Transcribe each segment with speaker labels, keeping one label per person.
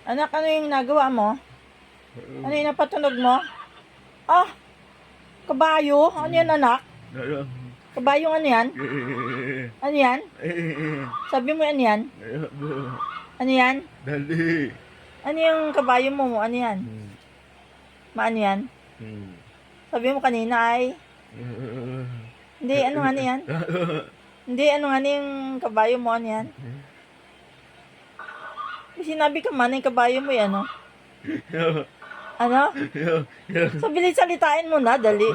Speaker 1: Anak, ano yung nagawa mo? Ano yung napatunog mo? Ah, kabayo? Ano yan, anak? Kabayo ano yan? Ano yan? Sabi mo ano yan? Ano yan?
Speaker 2: Dali.
Speaker 1: Ano yung kabayo mo? Ano yan? Maano yan? Sabi mo kanina ay... Hindi, ano nga yan? Hindi, ano nga yung kabayo mo? Ano yan? May sinabi ka man, yung kabayo mo yan, ano? Ano? Sabili salitain mo na, dali.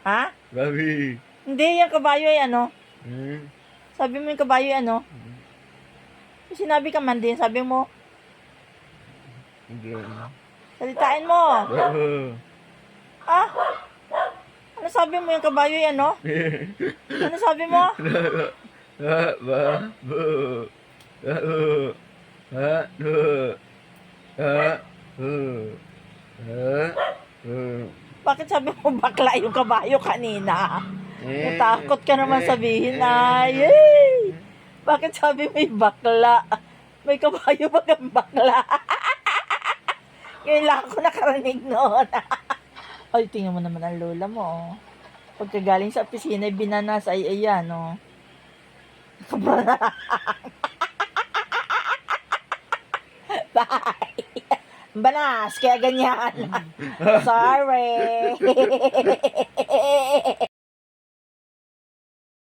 Speaker 1: Ha?
Speaker 2: Babi.
Speaker 1: Hindi, yung kabayo ay ano? Sabi mo yung kabayo ay ano? May sinabi ka man din, sabi mo. Salitain mo. Ah? Ano sabi mo yung kabayo ay ano? Ano sabi mo? Bakit sabi mo bakla yung kabayo kanina? Natakot ka naman sabihin na, yay! Bakit sabi mo yung bakla? May kabayo ba kang bakla? Ngayon lang ako nakarinig noon. Ay, tingnan mo naman ang lola mo. Oh. Pagkagaling sa opisina, binanas ay ayan, oh. Bye! Banas, kaya ganyan. Sorry.